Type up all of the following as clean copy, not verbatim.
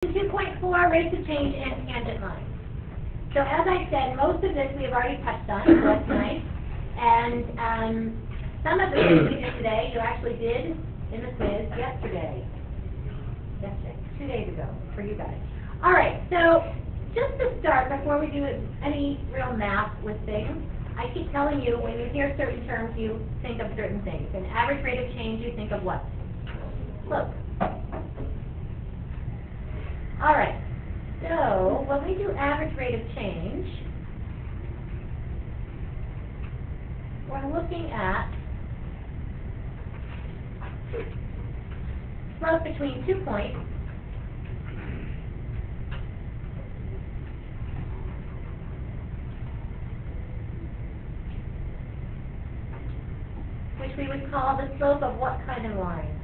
2.4, rates of change and tangent lines. So as I said, most of this we have already touched on, so that's nice. And some of the things we did today, you actually did in the quiz yesterday. Yesterday, 2 days ago, for you guys. All right, so just to start, before we do any real math with things, I keep telling you, when you hear certain terms, you think of certain things. An average rate of change, you think of what? Slope. All right, so when we do average rate of change, we're looking at slope between 2 points which we would call the slope of what kind of line?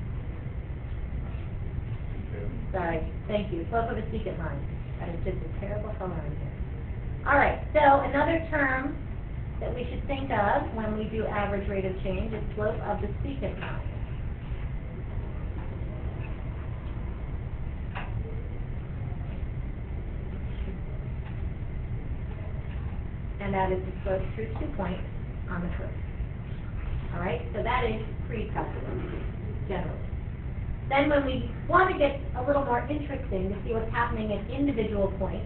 Sorry, thank you. Slope of a secant line. That is just a terrible color on here. All right, so another term that we should think of when we do average rate of change is slope of the secant line. And that is the slope through 2 points on the curve. All right, so that is pre-calculus, generally. Then when we want to get a little more interesting to see what's happening at individual points,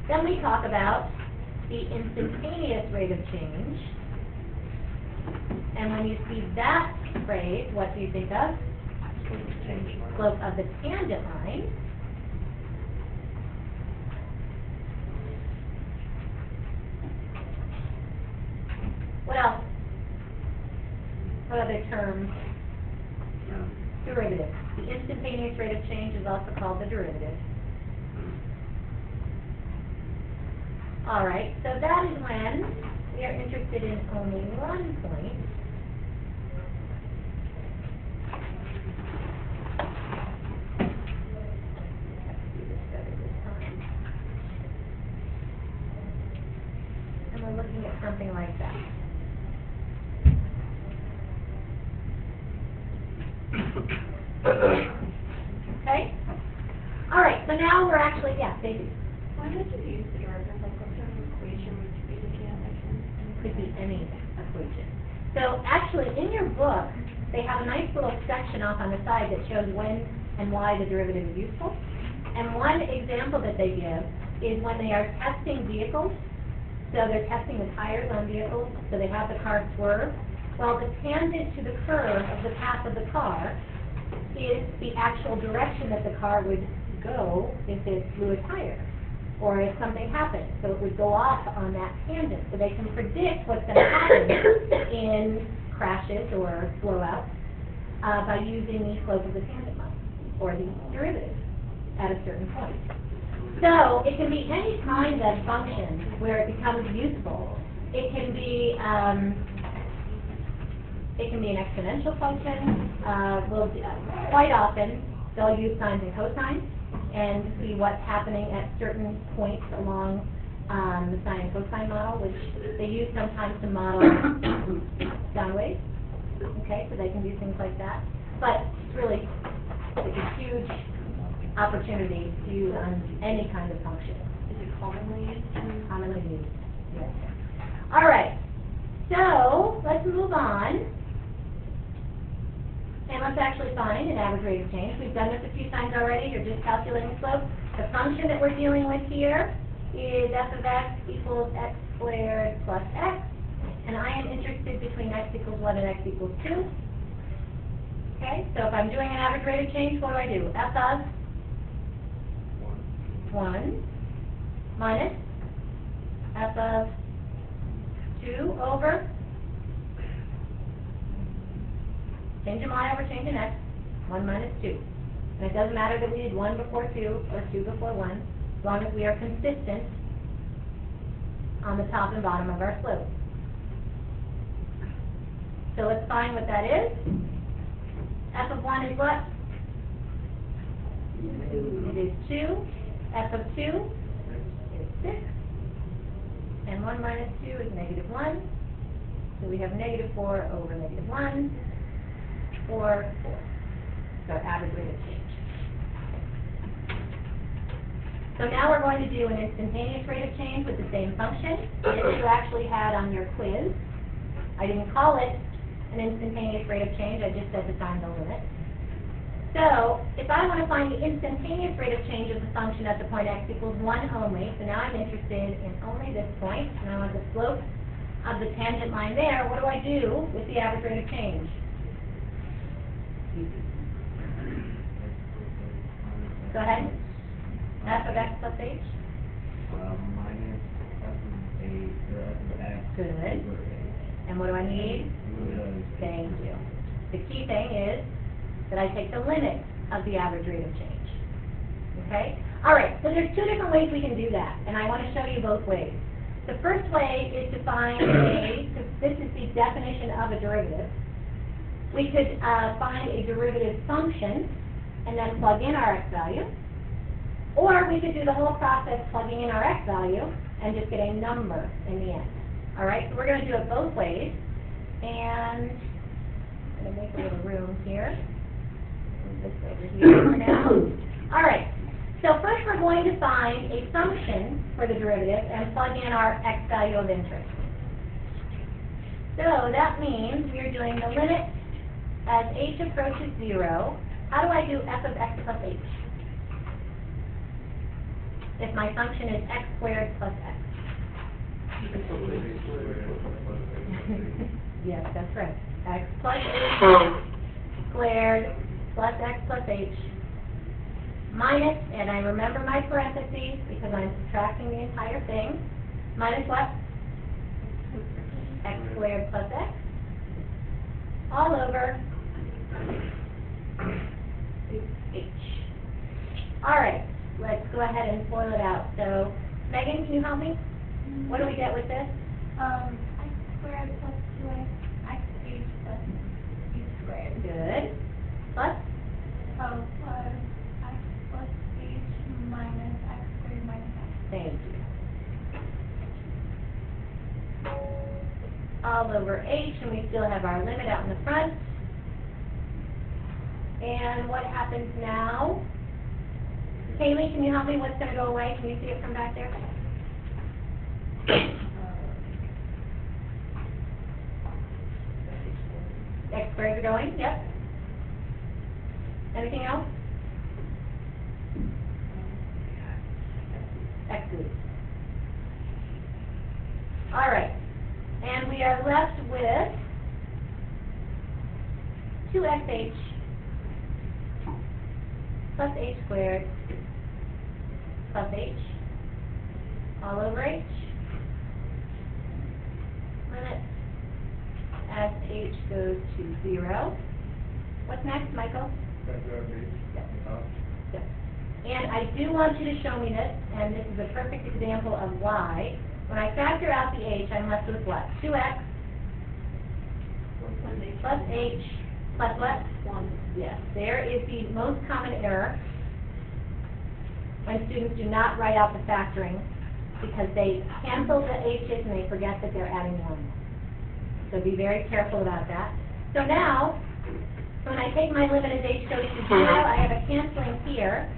then we talk about the instantaneous rate of change. And when you see that phrase, what do you think of? Slope of the tangent line. What else? What other terms? Derivative. The instantaneous rate of change is also called the derivative. All right, so that is when we are interested in only one point. Let's do this better this time. And we're looking at something like that. Okay? All right, so now we're actually, yeah, Daisy. Why would you use the derivative? Like, what sort of equation would you be looking at? Could be any equation. So actually, in your book, they have a nice little section off on the side that shows when and why the derivative is useful. And one example that they give is when they are testing vehicles. So they're testing the tires on vehicles, so they have the car swerve. Well, the tangent to the curve of the path of the car is the actual direction that the car would go if it blew a tire, or if something happened. So it would go off on that tangent. So they can predict what's going to happen in crashes or blowouts by using the slope of the tangent line, or the derivative at a certain point. So it can be any kind of function where it becomes useful. It can be an exponential function. Quite often, they'll use sines and cosines and see what's happening at certain points along the sine and cosine model, which they use sometimes to model sound waves. Okay, so they can do things like that. But it's a huge opportunity to use on any kind of function. Is it commonly used? Commonly used, yes. All right, so let's move on. And let's actually find an average rate of change. We've done this a few times already. You're just calculating slope. The function that we're dealing with here is f of x equals x squared plus x. And I am interested between x equals 1 and x equals 2. Okay, so if I'm doing an average rate of change, what do? F of 1 minus f of 2 over change in y over change in x, 1 minus 2. And it doesn't matter that we did 1 before 2 or 2 before 1, as long as we are consistent on the top and bottom of our slope. So let's find what that is. F of 1 is what? It is 2. F of 2 is 6. And 1 minus 2 is negative 1. So we have negative 4 over negative 1. 4, 4. So average rate of change. So now we're going to do an instantaneous rate of change with the same function that you actually had on your quiz. I didn't call it an instantaneous rate of change, I just said to find the limit. So, if I want to find the instantaneous rate of change of the function at the point x equals 1 only, so now I'm interested in only this point, and I want the slope of the tangent line there, what do I do with the average rate of change? Go ahead. F of x plus h? Minus f of x. Good. And what do I need? Thank you. The key thing is that I take the limit of the average rate of change. Okay? All right, so there's two different ways we can do that, and I want to show you both ways. The first way is to find this is the definition of a derivative. We could find a derivative function and then plug in our x value. Or we could do the whole process plugging in our x value and just get a number in the end. All right, so we're going to do it both ways. And I'm going to make a little room here. Move this over here for now. All right, so first we're going to find a function for the derivative and plug in our x value of interest. So that means we are doing the limit as h approaches 0. How do I do f of x plus h? If my function is x squared plus x. Yes, that's right. X plus h squared plus x plus h minus, and I remember my parentheses because I'm subtracting the entire thing, minus what? X squared plus x all over h. All right. Let's go ahead and FOIL it out. So, Megan, can you help me? What do we get with this? X squared plus 2x, xh plus h squared. Good. Plus? Plus x plus h minus x squared minus x. Thank you. All over h, and we still have our limit out in the front. And what happens now? Kaylee, can you help me? What's going to go away? Can you see it from back there? X squares are going? Yep. Anything else? X's. All right. And we are left with 2xh plus h squared plus h all over h. Limit as h goes to 0. What's next, Michael? Yep. Yep. And I do want you to show me this, and this is a perfect example of why. When I factor out the h, I'm left with what? 2x plus h plus what? 1. Yes, there is the most common error when students do not write out the factoring because they cancel the h's and they forget that they're adding 1. So be very careful about that. So now, when I take my limit as h goes to 0, I have a canceling here.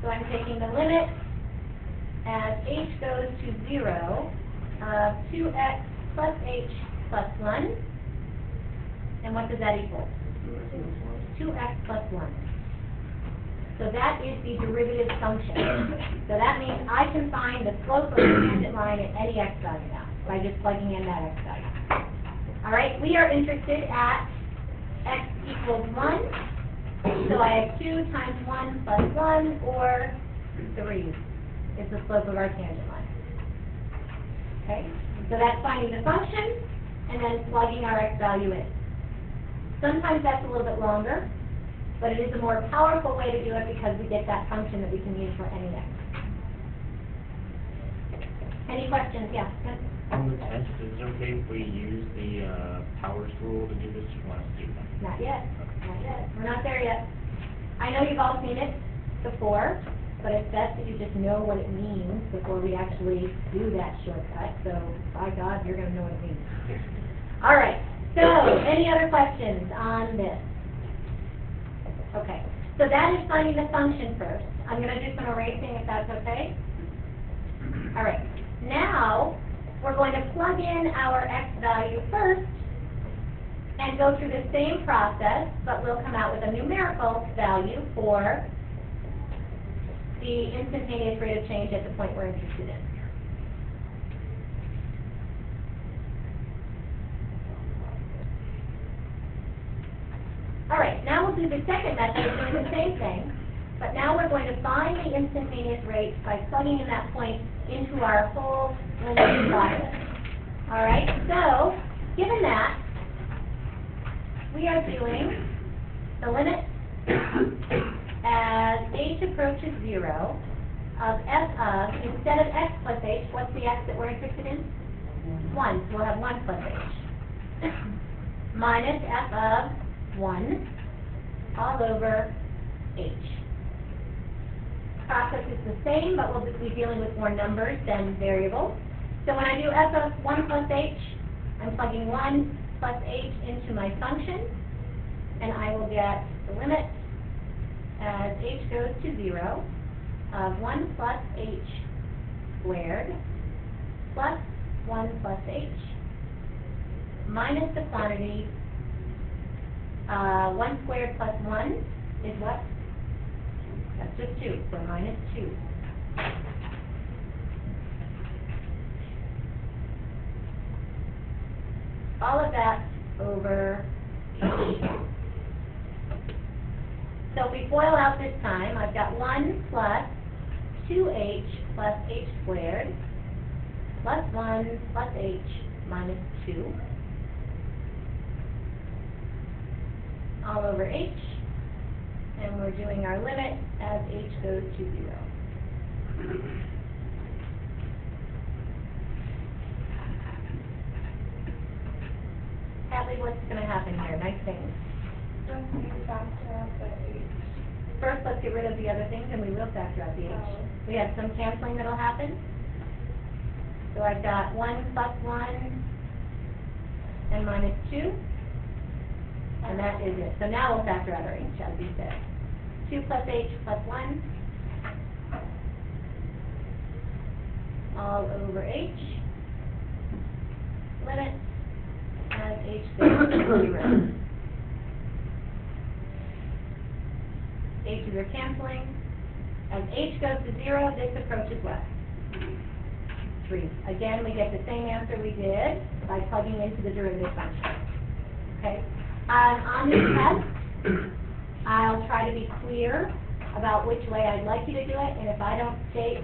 So I'm taking the limit as h goes to 0 of 2x plus h plus 1. And what does that equal? 2x plus 1. So that is the derivative function. So that means I can find the slope of the tangent line at any x value now by just plugging in that x value. All right, we are interested at x equals 1. So I have 2 times 1 plus 1, or 3 is the slope of our tangent line. Okay, so that's finding the function and then plugging our x value in. Sometimes that's a little bit longer, but it is a more powerful way to do it because we get that function that we can use for any x. Any questions? Yeah. On the test, is it okay if we use the powers rule to do this, or do you want us to do that? Not yet. Not yet. We're not there yet. I know you've all seen it before, but it's best that you just know what it means before we actually do that shortcut. So, by God, you're going to know what it means. All right. So, any other questions on this? Okay. So that is finding the function first. I'm going to do some erasing if that's okay. All right. Now, we're going to plug in our x value first and go through the same process, but we'll come out with a numerical value for the instantaneous rate of change at the point we're interested in. All right, now we'll do the second method of doing the same thing, but now we're going to find the instantaneous rate by plugging in that point into our whole linear process. All right, so given that, we are doing the limit as h approaches 0 of f of, instead of x plus h, what's the x that we're interested in? 1, so we'll have 1 plus h. Minus f of 1 all over h. Process is the same, but we'll be dealing with more numbers than variables. So when I do f of 1 plus h, I'm plugging 1 plus h into my function, and I will get the limit as h goes to 0 of 1 plus h squared plus 1 plus h minus the quantity 1 squared plus 1 is what? That's just 2, so minus 2. All of that over h. So if we FOIL out this time, I've got 1 plus 2h plus h squared plus 1 plus h minus 2 all over h, and we're doing our limit as h goes to 0. Hadley, what's going to happen here? Nice things. Don't you factor out the h? First, let's get rid of the other things, and we will factor out the h. Oh. We have some canceling that'll happen. So I've got 1 plus 1 and minus 2. And that is it. So now we'll factor out our h, as we said. 2 plus h plus 1 all over h. Limit as h goes to 0. h's are canceling. As h goes to 0, this approaches what? 3. Again, we get the same answer we did by plugging into the derivative function. Okay? On this test, I'll try to be clear about which way I'd like you to do it, and if I don't state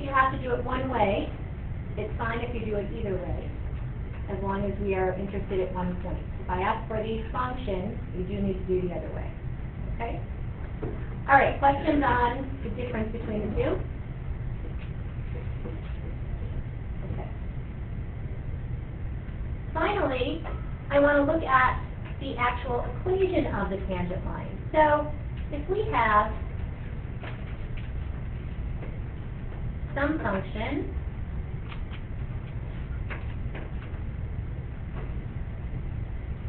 you have to do it one way, it's fine if you do it either way, as long as we are interested at one point. If I ask for these functions, you do need to do the other way. Okay? All right, questions on the difference between the two? Okay. Finally, I want to look at the actual equation of the tangent line. So, if we have some function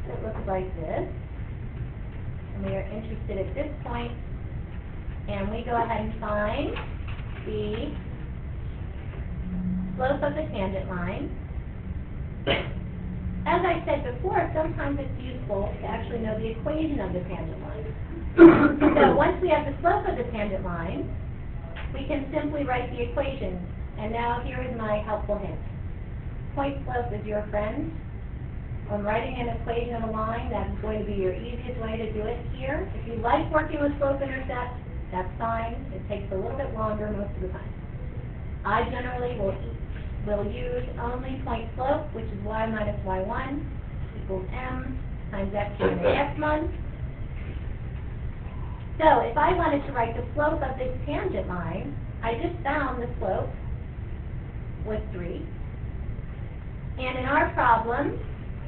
that looks like this, and we are interested at this point, and we go ahead and find the slope of the tangent line. As I said before, sometimes it's useful to actually know the equation of the tangent line. So once we have the slope of the tangent line, we can simply write the equation. And now here is my helpful hint. Point slope is your friend. When writing an equation of a line, that's going to be your easiest way to do it here. If you like working with slope-intercept, that's fine. It takes a little bit longer most of the time. I generally will use only point slope, which is y minus y1 equals m times x minus x1. So if I wanted to write the slope of this tangent line, I just found the slope was 3. And in our problem,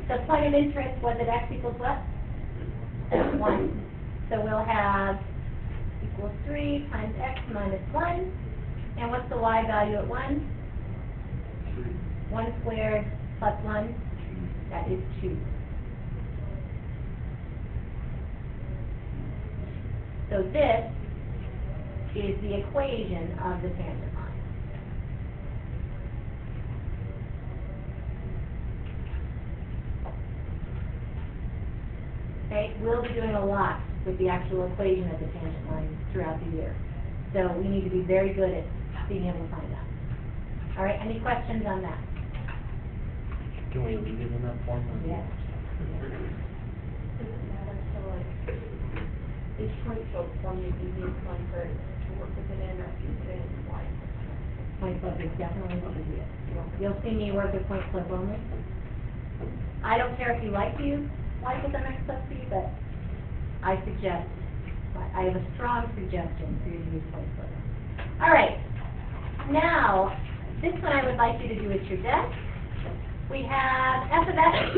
the point of interest was at x equals what? 1. So we'll have equals 3 times x minus 1. And what's the y value at 1? 1 squared plus 1, that is 2. So this is the equation of the tangent line. Okay, we'll be doing a lot with the actual equation of the tangent line throughout the year. So we need to be very good at being able to find that. All right, any questions on that? Can we leave it in that form? Yes. Does it matter to like, each point float form you can use one for to work with it in or if you put it in one? Point flip is definitely what we do. You'll see me work with point flip only. I don't care if you like to use y with mx plus c, but I suggest, I have a strong suggestion for you to use point flip. All right, now, this one I would like you to do at your desk. We have f of x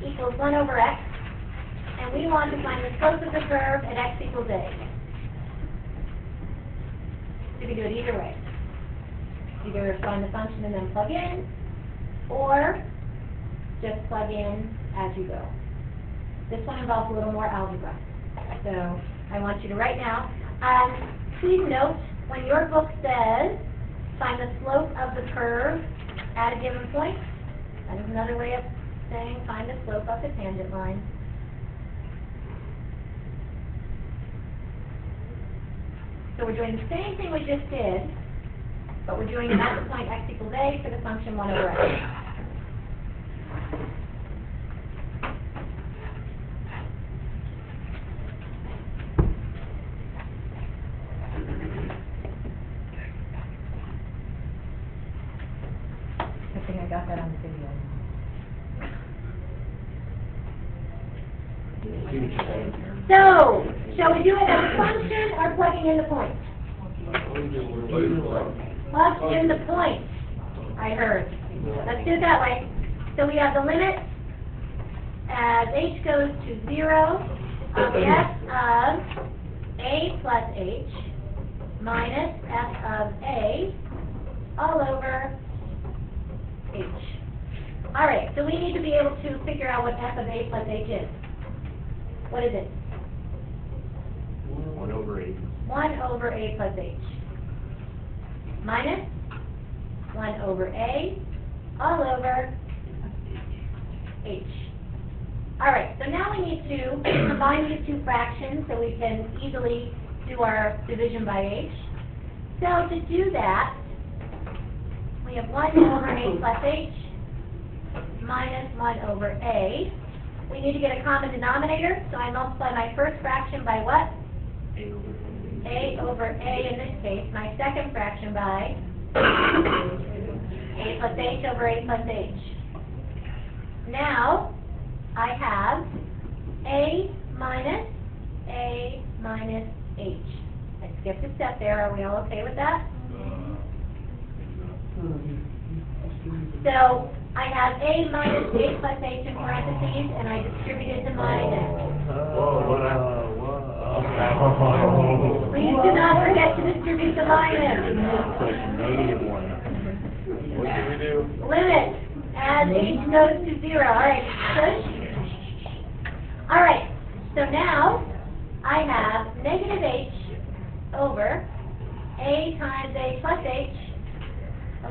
equals 1 over x, and we want to find the slope of the curve at x equals a. You can do it either way. Either find the function and then plug in, or just plug in as you go. This one involves a little more algebra. So I want you to write now. Please note, when your book says find the slope of the curve at a given point, that is another way of saying find the slope of the tangent line. So we're doing the same thing we just did, but we're doing it at the point x equals a for the function 1 over x. I think I got that on video. So, shall we do it as a function or plugging in the point? Plug in the point, I heard. Let's do it that way. So we have the limit as h goes to 0 of f of a plus h minus f of a all over h. All right, so we need to be able to figure out what f of a plus h is. What is it? 1 over 8. 1 over a plus h. Minus 1 over a all over h. All right, so now we need to combine these two fractions so we can easily do our division by h. So to do that, we have 1 over a plus h minus 1 over a. We need to get a common denominator, so I multiply my first fraction by what? A over a in this case. My second fraction by a plus h over a plus h. Now, I have a minus h. I skipped a step there. Are we all okay with that? So, I have a minus a plus h in parentheses, and I distributed the minus. Please do not forget to distribute the minus. Negative 1. What do we do? Limit as h goes to 0. All right, push. All right, so now I have negative h over a times a plus h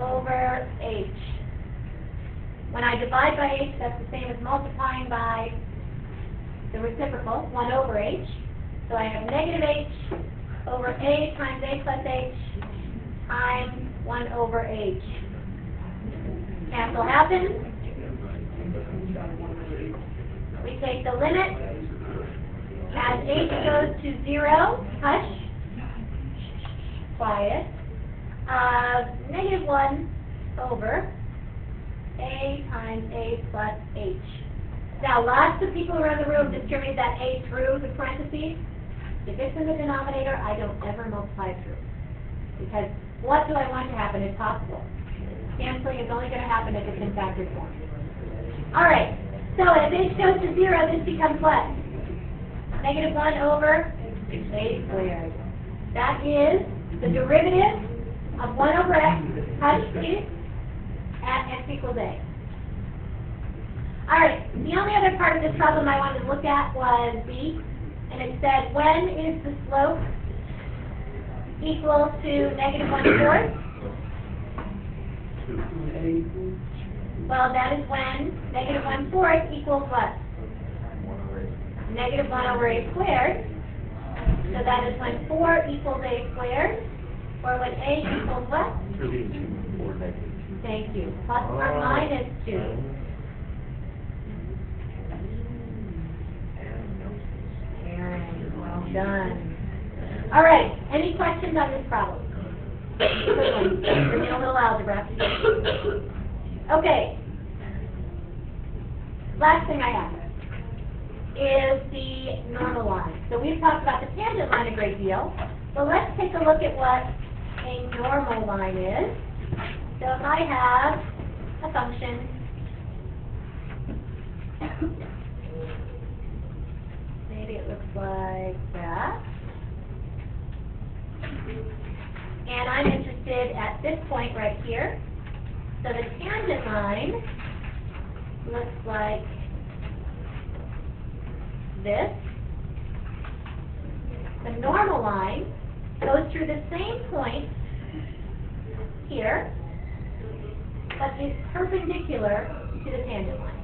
over h. When I divide by h, that's the same as multiplying by the reciprocal, 1 over h. So I have negative h over a times a plus h times 1 over h. Cancel happens. We take the limit as h goes to 0, hush, quiet, of negative 1 over a times a plus h. Now, lots of people around the room distribute that a through the parentheses. If it's in the denominator, I don't ever multiply through. Because what do I want to happen if possible? Canceling is only going to happen if it's in factored form. All right, so as h goes to 0, this becomes what? Negative 1 over a squared. That is the derivative of 1 over x, hush please, at x equals a. All right, the only other part of this problem I wanted to look at was b. and it said, when is the slope equal to negative 1/4? Well, that is when negative 1/4 equals what? Negative 1/a squared. So that is when 4 equals a squared, or when a equals what? Thank you. Plus or minus 2. Aaron, well done. All right, any questions on this problem? Good one. Bring in a little algebra. Okay. Last thing I have is the normal line. So we've talked about the tangent line a great deal. So let's take a look at what a normal line is. So if I have a function maybe it looks like that. And I'm interested at this point right here. So the tangent line looks like this. The normal line goes through the same point here, but is perpendicular to the tangent line.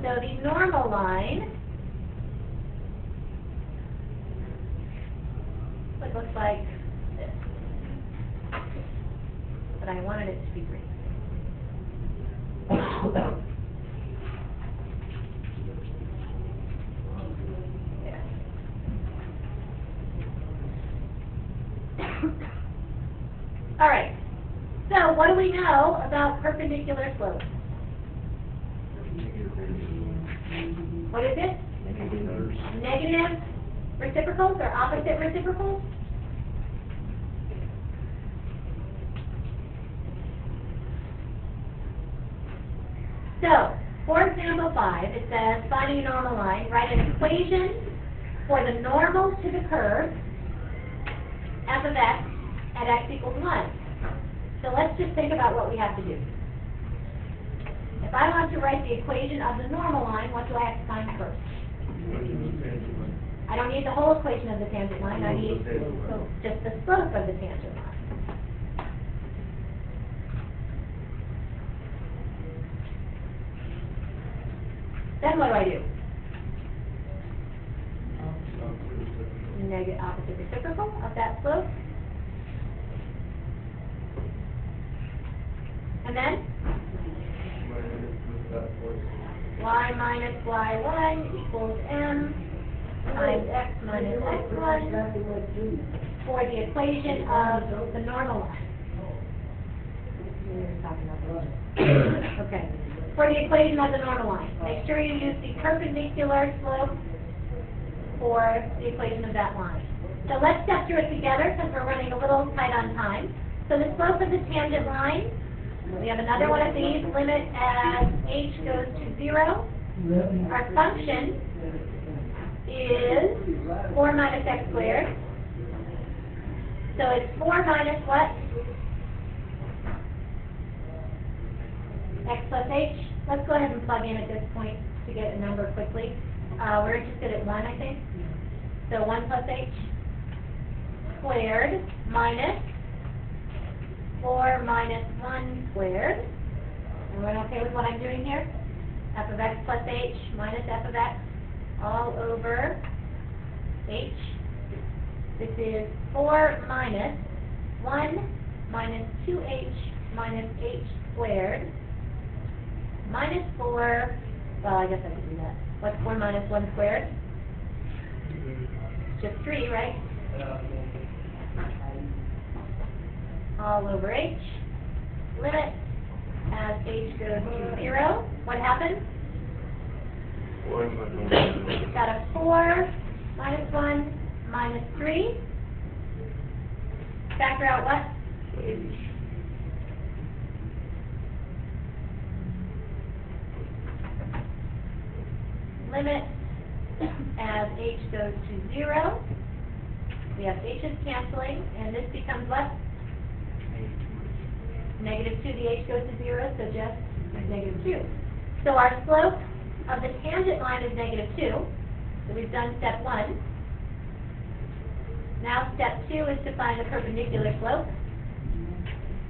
So the normal line looks like this. But I wanted it to be green. All right. So what do we know about perpendicular slopes? What is it? Negative reciprocals or opposite reciprocals? So, for example 5, it says, finding a normal line, write an equation for the normal to the curve f of x at x equals 1. So let's just think about what we have to do. If I want to write the equation of the normal line, what do I have to find first? I don't need the whole equation of the tangent line, I need just the slope of the tangent line. Then what do I do? Negative opposite reciprocal of that slope. And then? Y minus y1 equals m times x minus x1 for the equation of the normal line. Okay. For the equation of the normal line. Make sure you use the perpendicular slope for the equation of that line. So let's step through it together because we're running a little tight on time. So the slope of the tangent line, we have another one of these, limit as h goes to 0. Our function is 4 minus x squared. So it's 4 minus what? X plus h. Let's go ahead and plug in at this point to get a number quickly. We're interested at 1, I think. So 1 plus h squared minus 4 minus 1 squared. Everyone okay with what I'm doing here? F of x plus h minus f of x all over h. This is 4 minus 1 minus 2h minus h squared minus 4, well, I guess I could do that. What's 4 minus 1 squared? It's just 3, right? All over h. Limit as h goes to 0. What happens? Got a 4 minus 1 minus 3. Factor out what? Limit as h goes to 0. We have h's canceling, and this becomes what? Negative 2. The h goes to 0, so just negative 2. So our slope of the tangent line is negative 2. So we've done step 1. Now step 2 is to find the perpendicular slope.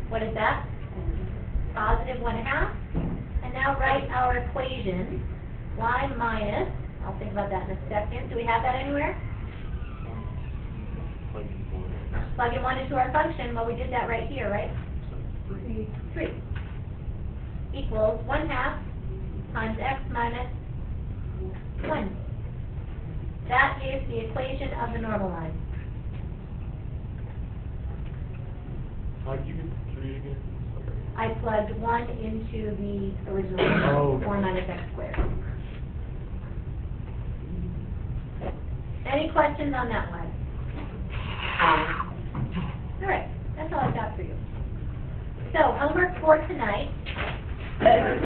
What is that? Positive 1/2. And now write our equation, y minus, I'll think about that in a second. Do we have that anywhere? Plug in for it. Plug in 1 into our function. Well, we did that right here, right? So 3. 3 equals 1/2 times x minus 1. That is the equation of the normal line. How did you get 3 again? I plugged 1 into the original Oh, okay. 4 minus x squared. Any questions on that one? All right, that's all I've got for you. So, homework for tonight.